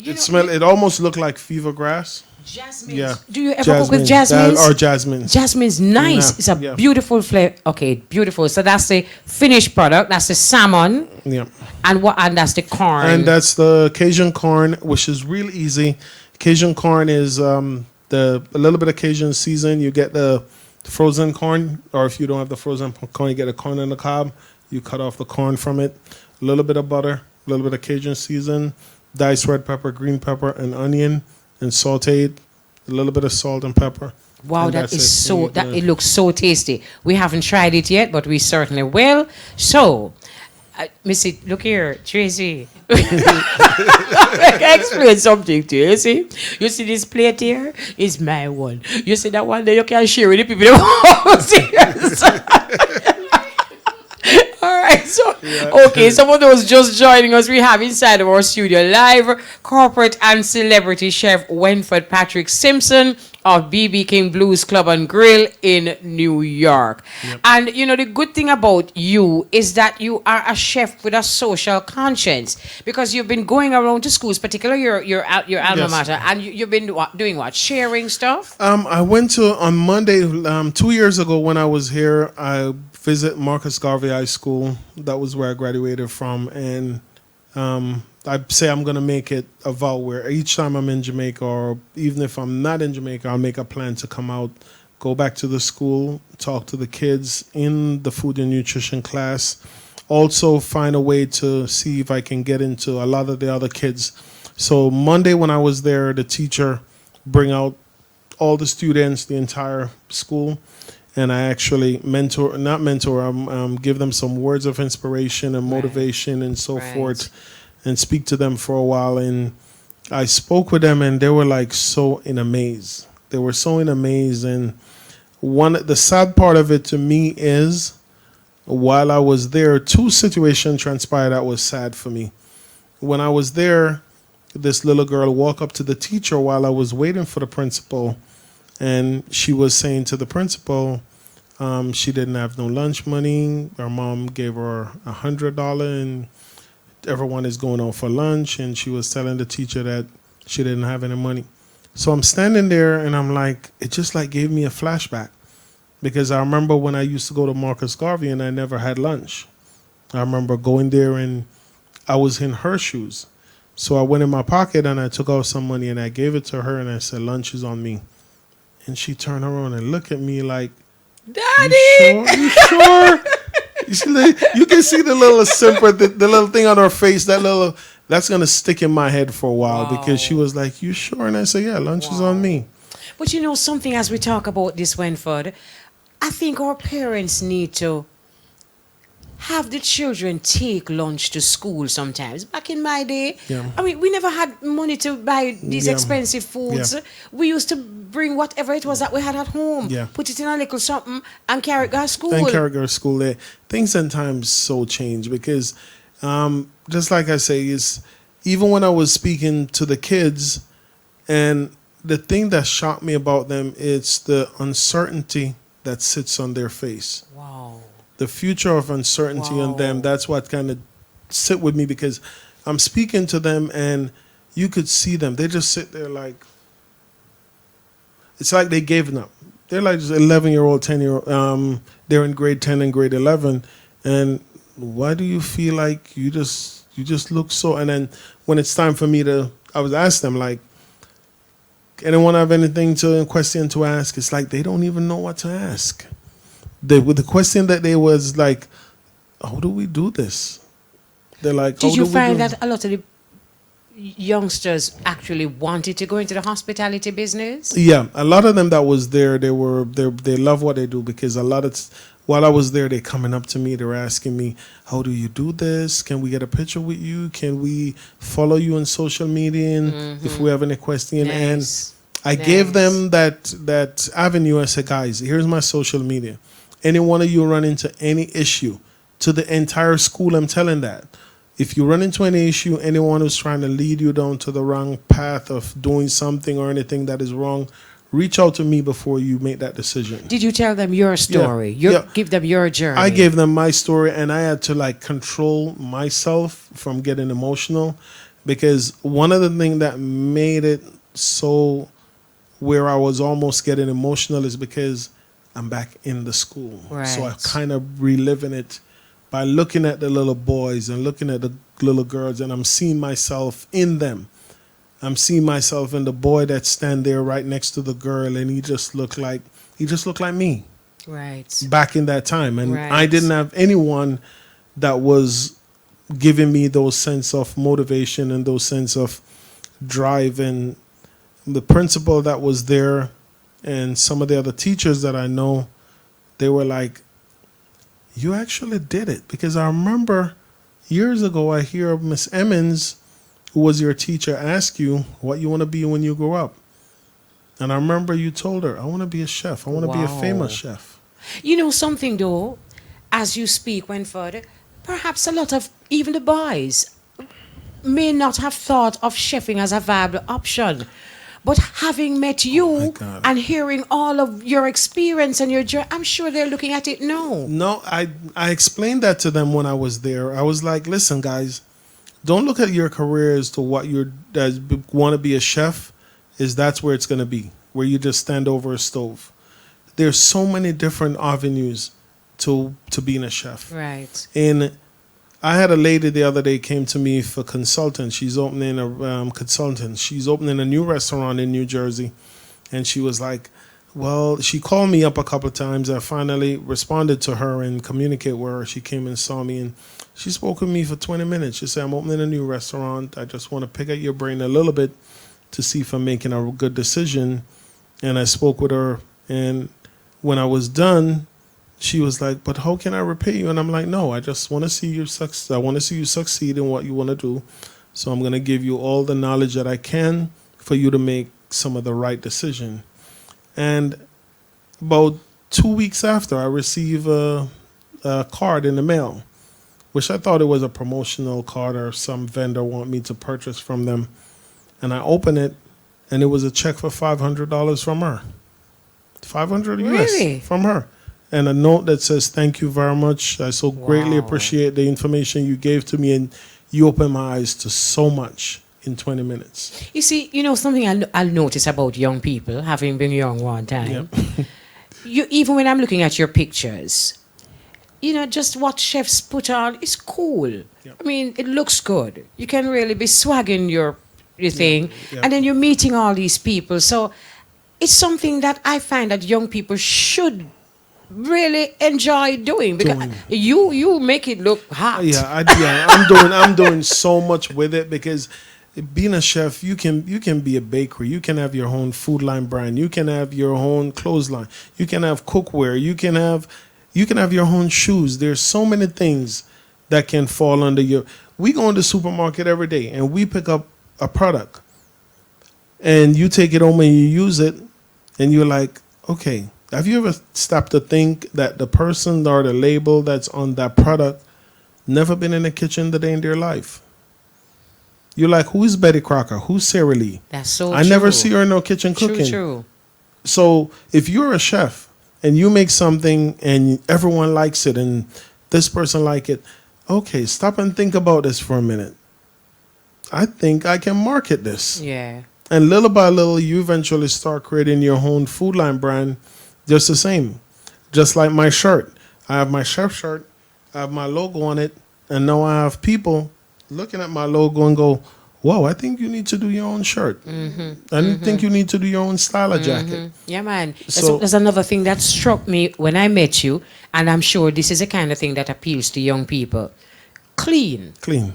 it almost look like fever grass. Jasmine. Yeah. Do you ever cook with jasmine? Or jasmine. Jasmine's nice. Yeah. It's a beautiful flavor. Okay, beautiful. So that's the finished product. That's the salmon. Yeah. And that's the corn. And that's the Cajun corn, which is real easy. Cajun corn is a little bit of Cajun season. You get the frozen corn, or if you don't have the frozen corn, you get a corn on the cob. You cut off the corn from it. A little bit of butter, a little bit of Cajun season, diced red pepper, green pepper, and onion, and sauteed. A little bit of salt and pepper. Wow, that is so. It looks so tasty. We haven't tried it yet, but we certainly will. So, Missy, look here, Tracy. I can explain something to you. You see this plate here is my one. You see that one there, you can share with the people. All right, so okay, some of those just joining us, we have inside of our studio live corporate and celebrity chef Wenford Patrick Simpson of BB King Blues Club and Grill in New York. Yep. And the good thing about you is that you are a chef with a social conscience, because you've been going around to schools, particularly your alma mater, and you've been doing what? Sharing stuff? I went to on Monday 2 years ago when I was here. I visit Marcus Garvey High School. That was where I graduated from, and I say I'm going to make it a vow where each time I'm in Jamaica, or even if I'm not in Jamaica, I'll make a plan to come out, go back to the school, talk to the kids in the food and nutrition class, also find a way to see if I can get into a lot of the other kids. So Monday when I was there, the teacher bring out all the students, the entire school, and I actually give them some words of inspiration and motivation and so forth, and speak to them for a while. And I spoke with them, and they were like so in amaze. They were so in amaze. And the sad part of it to me is, while I was there, 2 situations transpired that was sad for me. When I was there, this little girl walked up to the teacher while I was waiting for the principal, and she was saying to the principal, she didn't have no lunch money. Her mom gave her $100, and everyone is going out for lunch. And she was telling the teacher that she didn't have any money. So I'm standing there, and I'm like, it just like gave me a flashback, because I remember when I used to go to Marcus Garvey and I never had lunch. I remember going there, and I was in her shoes. So I went in my pocket and I took out some money and I gave it to her, and I said, lunch is on me. And she turned around and looked at me like, Daddy, you sure? You can see the little simper, the little thing on her face, that's going to stick in my head for a while, because she was like, you sure? And I said, yeah, lunch is on me. But you know something, as we talk about this, Wenford, I think our parents need to have the children take lunch to school sometimes. Back in my day, Yeah. I mean, we never had money to buy these Yeah. expensive foods. Yeah. We used to bring whatever it was that we had at home, Yeah. put it in a little something, and carry it to school. And character school there. Things and times so change because, just like I say, is even when I was speaking to the kids, and the thing that shocked me about them is the uncertainty that sits on their face. Wow. The future of uncertainty on them. Wow. That's what kind of sit with me because I'm speaking to them and you could see them. They just sit there like it's like they gave up. They're like just 11-year-old, 10-year-old. They're in grade 10 and grade 11, and why do you feel like you just look so? And then when it's time for me to, I was asked them like, anyone have anything to question to ask? It's like they don't even know what to ask. With the question that they was like, how do we do this? They're like, Did how you do we find do- that a lot of the youngsters actually wanted to go into the hospitality business? Yeah, a lot of them that was there, they love what they do because a lot of while I was there, they coming up to me, they're asking me, "How do you do this? Can we get a picture with you? Can we follow you on social media? And if we have any question?" Nice. And I gave them that avenue. I said, "Guys, here's my social media. Any one of you run into any issue, to the entire school, I'm telling that." If you run into any issue, anyone who's trying to lead you down to the wrong path of doing something or anything that is wrong, reach out to me before you make that decision. Did you tell them your story? Yeah. Give them your journey? I gave them my story and I had to like control myself from getting emotional because one of the things that made it so where I was almost getting emotional is because I'm back in the school. So I Right. kind of reliving it by looking at the little boys and looking at the little girls, and I'm seeing myself in them. I'm seeing myself in the boy that stand there right next to the girl, and he just looked like me Right. back in that time. And Right. I didn't have anyone that was giving me those sense of motivation and those sense of drive. And the principal that was there and some of the other teachers that I know, they were like, "You actually did it." Because I remember years ago, I hear Miss Emmons, who was your teacher, ask you what you want to be when you grow up. And I remember you told her, "I want to be a chef. I want to be a Wow. famous chef." You know something though, as you speak, Wenford, perhaps a lot of even the boys may not have thought of chefing as a viable option. But having met my you God. and hearing all of your experience and your journey, I'm sure they're looking at it now. No, I explained that to them when I was there. I was like, "Listen, guys, don't look at your career as to what you want to be a chef. Is that's where it's going to be, where you just stand over a stove. There's so many different avenues to being a chef." Right. And I had a lady the other day came to me for consultant. She's opening a consultant. She's opening a new restaurant in New Jersey, and she was like, "Well," she called me up a couple of times. I finally responded to her and communicated with her. She came and saw me, and she spoke with me for 20 minutes. She said, "I'm opening a new restaurant. I just want to pick at your brain a little bit to see if I'm making a good decision." And I spoke with her, and when I was done, she was like, "But how can I repay you?" And I'm like, "No, I just want to see you succeed. I want to see you succeed in what you want to do. So I'm going to give you all the knowledge that I can for you to make some of the right decision." And about 2 weeks after, I received a card in the mail, which I thought it was a promotional card or some vendor want me to purchase from them. And I opened it, and it was a check for $500 from her. 500 Really? US from her. And a note that says, "Thank you very much. I so greatly Wow. appreciate the information you gave to me, and you opened my eyes to so much in 20 minutes." You see, you know something I'll notice about young people, having been young one time. You even when I'm looking at your pictures, you know, just what chefs put on is cool. I mean, it looks good. You can really be swagging your thing, Yeah. and then you're meeting all these people. So it's something that I find that young people should really enjoy doing because you make it look hot. I'm doing so much with it because being a chef, you can be a bakery. You can have your own food line brand. You can have your own clothesline. You can have cookware. You can have your own shoes. There's so many things that can fall under your. We go in the supermarket every day and we pick up a product, and you take it home and you use it, and you're like, okay, have you ever stopped to think that the person or the label that's on that product never been in the kitchen the day in their life? You're like, who's Betty Crocker? Who's Sarah Lee? That's so I true. never see her in no kitchen cooking. True. So if you're a chef and you make something and everyone likes it and this person like it, okay, stop and think about this for a minute. I think I can market this. Yeah. And little by little, you eventually start creating your own food line brand just the same. Just like my shirt. I have my chef shirt. I have my logo on it. And now I have people looking at my logo and go, whoa, I think you need to do your own shirt. I think you need to do your own style of jacket. Yeah, man. So- There's another thing that struck me when I met you, and I'm sure this is the kind of thing that appeals to young people. Clean. Clean.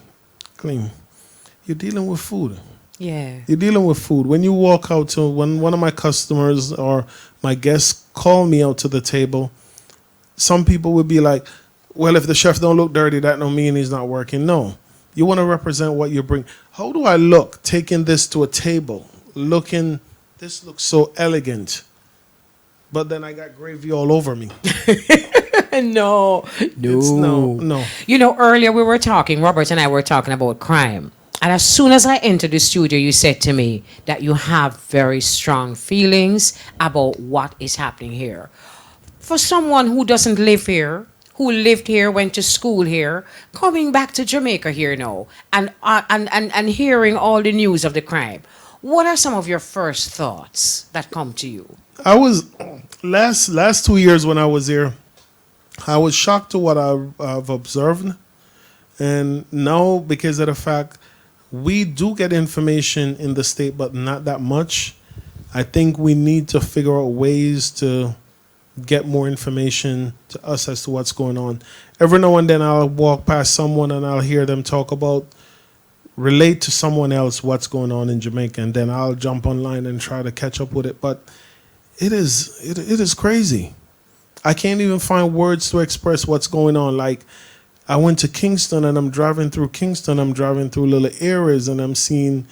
You're dealing with food. Yeah. You're dealing with food. When you walk out to, when one of my customers or my guests call me out to the table, some people would be like, well, if the chef don't look dirty, that don't mean he's not working. No. You want to represent what you bring. How do I look taking this to a table? This looks so elegant. But then I got gravy all over me. No. No. You know, earlier we were talking, Robert and I were talking about crime. And as soon as I entered the studio, you said to me that you have very strong feelings about what is happening here. For someone who doesn't live here, who lived here, went to school here, coming back to Jamaica here now, and hearing all the news of the crime, what are some of your first thoughts that come to you? I was, last 2 years when I was here, I was shocked to what I've observed. And now, because of the fact we do get information in the state, but not that much, I think we need to figure out ways to get more information to us as to what's going on. Every now and then I'll walk past someone and I'll hear them relate to someone else what's going on in Jamaica, and then I'll jump online and try to catch up with it. But it is crazy. I can't even find words to express what's going on. Like, I went to Kingston and I'm driving through Kingston. I'm driving through little areas and I'm seeing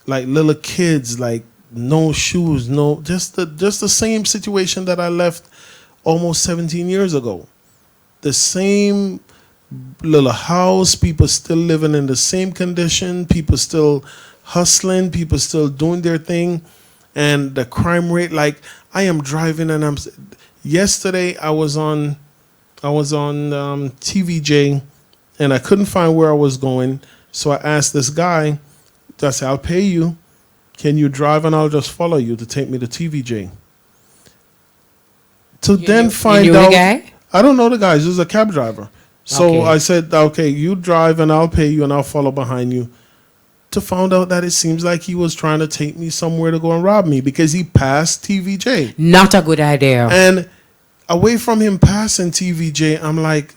like little kids, like no shoes, just the same situation that I left almost 17 years ago. The same little house, people still living in the same condition, people still hustling, people still doing their thing, and the crime rate, like I am driving and yesterday I was on TVJ and I couldn't find where I was going. So I asked this guy, I said, I'll pay you. Can you drive and I'll just follow you to take me to TVJ? To then find out. The guy? I don't know the guy. He was a cab driver. So Okay. I said, okay, you drive and I'll pay you and I'll follow behind you. To find out that it seems like he was trying to take me somewhere to go and rob me because he passed TVJ. Not a good idea. And away from him passing TVJ, I'm like,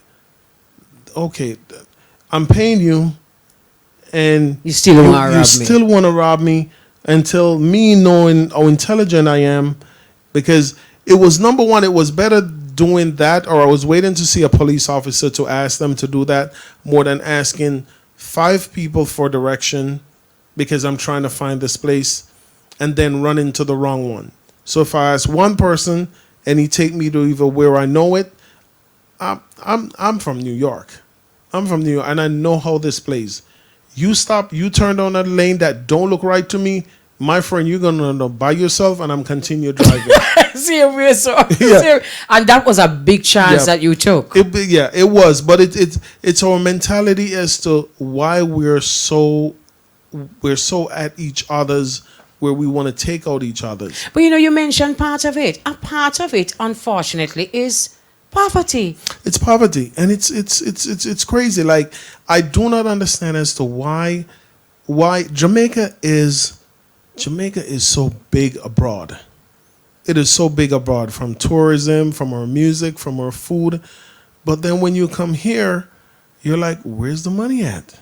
okay, I'm paying you, and You still wanna rob me. still want to rob me until me knowing how intelligent I am, because it was, number one, it was better doing that, or I was waiting to see a police officer to ask them to do that more than asking 5 people for direction because I'm trying to find this place and then run into the wrong one. So if I ask one person and he take me to either where I know it, I'm from New York. I'm from New York and I know how this plays. You turn down a lane that don't look right to me, my friend, you're gonna know by yourself and I'm continue driving. Serious. Yeah. And that was a big chance that you took. It was, but it's our mentality as to why we're so at each other's, where we want to take out each other's. But you mentioned part of it. A part of it, unfortunately, is poverty. It's poverty, and it's crazy. Like, I do not understand as to why Jamaica is so big abroad. It is so big abroad, from tourism, from our music, from our food. But then when you come here, you're like, where's the money at?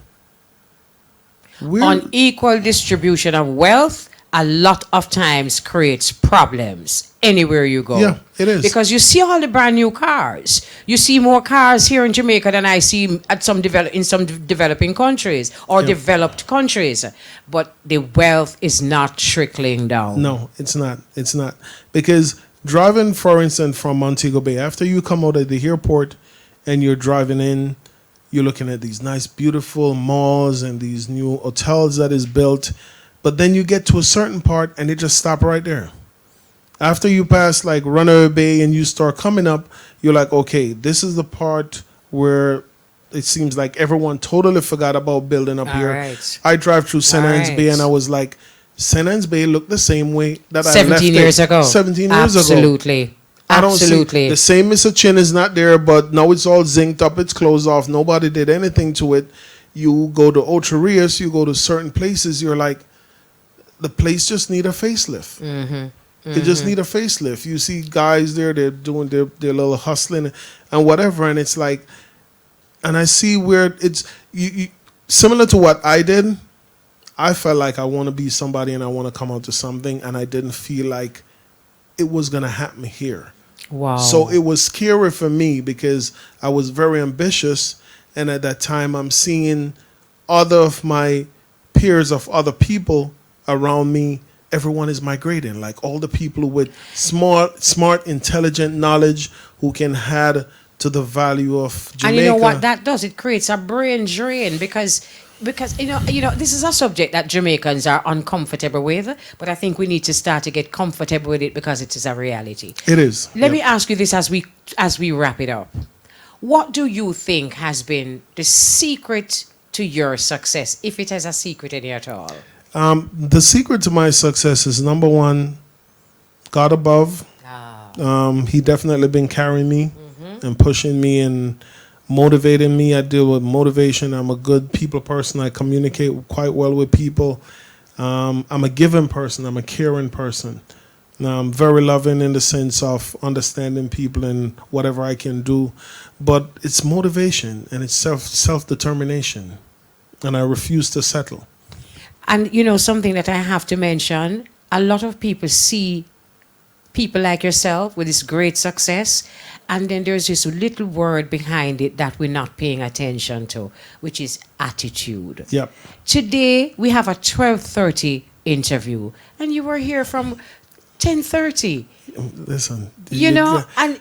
Unequal distribution of wealth a lot of times creates problems anywhere you go. Yeah, it is. Because you see all the brand new cars. You see more cars here in Jamaica than I see at some developing countries or developed countries. But the wealth is not trickling down. No, it's not. It's not. Because driving, for instance, from Montego Bay, after you come out of the airport and you're driving in, you're looking at these nice, beautiful malls and these new hotels that is built. But then you get to a certain part and they just stop right there. After you pass like Runaway Bay and you start coming up, you're like, okay, this is the part where it seems like everyone totally forgot about building up here. Right. I drive through St. Anne's Bay and I was like, St. Anne's Bay looked the same way that I left it 17 years ago. 17 years ago. Absolutely. I don't see Absolutely. the same Mr. Chin is not there, but now it's all zinced up, it's closed off. Nobody did anything to it. You go to Ocho Rios, you go to certain places, you're like, the place just need a facelift. It just need a facelift. You see guys there, they're doing their little hustling and whatever, and it's like, and I see where it's you similar to what I did. I felt like I want to be somebody and I want to come out to something, and I didn't feel like it was gonna happen here. Wow. So it was scary for me because I was very ambitious, and at that time I'm seeing other of my peers of other people around me. Everyone is migrating, like all the people with smart, intelligent knowledge who can add to the value of Jamaica. And you know what that does? It creates a brain drain because you know this is a subject that Jamaicans are uncomfortable with, but I think we need to start to get comfortable with it because it is a reality. It is. Let me ask you this as we wrap it up. What do you think has been the secret to your success, if it has a secret in it at all? The secret to my success is, number one, God above. He definitely been carrying me and pushing me and motivating me. I deal with motivation. I'm a good people person. I communicate quite well with people. I'm a giving person. I'm a caring person. I'm very loving in the sense of understanding people and whatever I can do. But it's motivation and it's self-determination. And I refuse to settle. And you know, something that I have to mention, a lot of people see people like yourself with this great success, and then there's this little word behind it that we're not paying attention to, which is attitude. Yep. Today, we have a 12:30 interview, and you were here from 10:30. Listen. It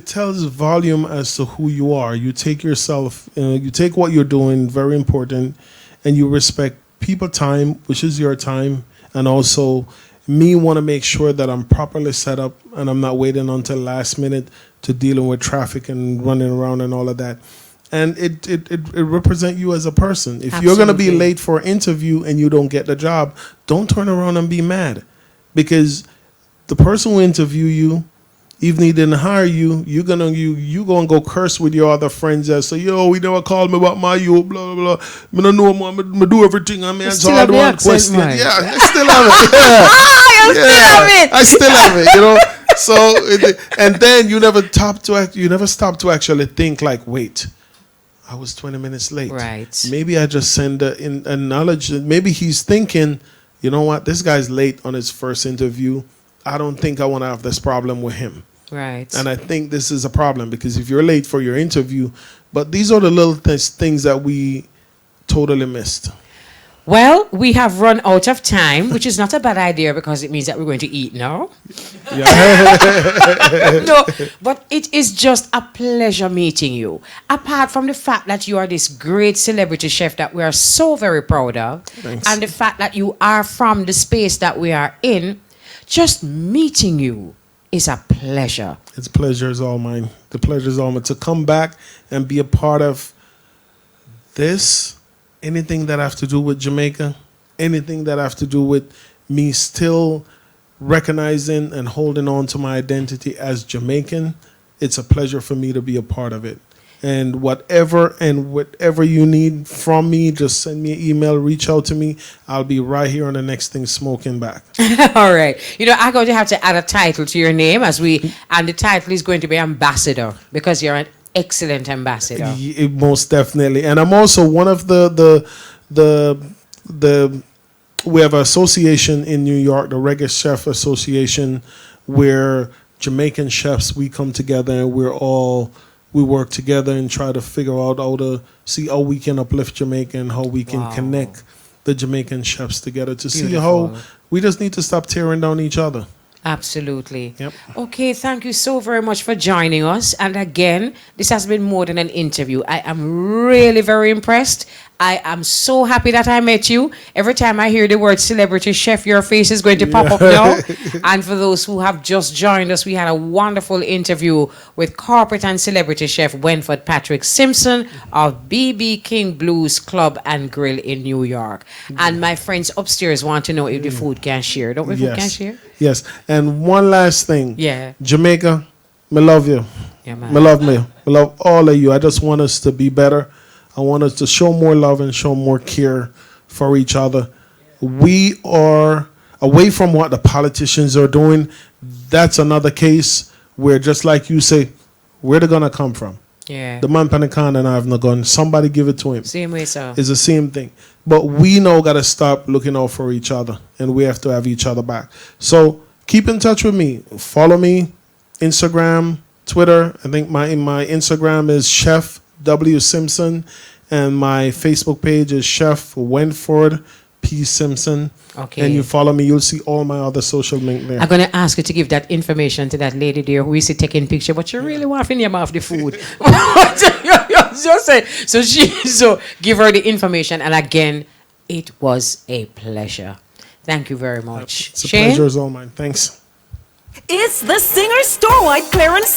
tells volume as to who you are. You take yourself, you take what you're doing, very important, and you respect people time, which is your time, and also me want to make sure that I'm properly set up and I'm not waiting until last minute to dealing with traffic and running around and all of that. And it represents you as a person. If you're going to be late for an interview and you don't get the job, don't turn around and be mad, because the person who interview you, even if he didn't hire you, you gonna go curse with your other friends and say, yo, we never called me about my you, blah blah blah. I don't know more. I do everything. I mean, answer all the one question. Right? Yeah, I still have it. I still have it. You know. So and then you never stop to actually think like, wait, I was 20 minutes late. Right. Maybe I just send a knowledge. Maybe he's thinking, you know what, this guy's late on his first interview. I don't think I want to have this problem with him. Right. And I think this is a problem, because if you're late for your interview, but these are the little things that we totally missed. Well, we have run out of time, which is not a bad idea because it means that we're going to eat now. Yeah. No, but it is just a pleasure meeting you. Apart from the fact that you are this great celebrity chef that we are so very proud of, Thanks. and the fact that you are from the space that we are in, just meeting you is a pleasure. It's pleasure is all mine. The pleasure is all mine. To come back and be a part of this, anything that have to do with Jamaica, anything that have to do with me still recognizing and holding on to my identity as Jamaican, it's a pleasure for me to be a part of it. And whatever you need from me, just send me an email, reach out to me. I'll be right here on the next thing smoking back. All right. You know, I'm going to have to add a title to your name and the title is going to be Ambassador, because you're an excellent ambassador. Most definitely. And I'm also one of the the we have an association in New York, the Reggae Chef Association, where Jamaican chefs, we come together and we work together and try to figure out how to see how we can uplift Jamaica and how we can connect the Jamaican chefs together to see how we just need to stop tearing down each other. Absolutely. Yep. Okay, thank you so very much for joining us. And again, this has been more than an interview. I am really very impressed. I am so happy that I met you. Every time I hear the word celebrity chef, your face is going to pop up now. And for those who have just joined us, we had a wonderful interview with corporate and celebrity chef Wenford Patrick Simpson of BB King Blues Club and Grill in New York. And my friends upstairs want to know if the food can share. Don't we? Food can share? Yes. And one last thing. Yeah. Jamaica, I love you. Yeah, man. I love me. I love all of you. I just want us to be better. I want us to show more love and show more care for each other. We are away from what the politicians are doing. That's another case where, just like you say, where they gonna come from? Yeah. The man panican and I have no gun. Somebody give it to him. Same way, sir. It's the same thing. But we now gotta stop looking out for each other, and we have to have each other back. So keep in touch with me. Follow me, Instagram, Twitter. I think my Instagram is Chef W Simpson, and my Facebook page is Chef Wenford P Simpson. Okay. And you follow me, you'll see all my other social link there. I'm going to ask you to give that information to that lady there who is taking picture, but you really want to name off the food. Just say, so give her the information. And again, it was a pleasure. Thank you very much. It's a Shane? pleasure is all mine. Thanks. It's the Singer Storewide Clearance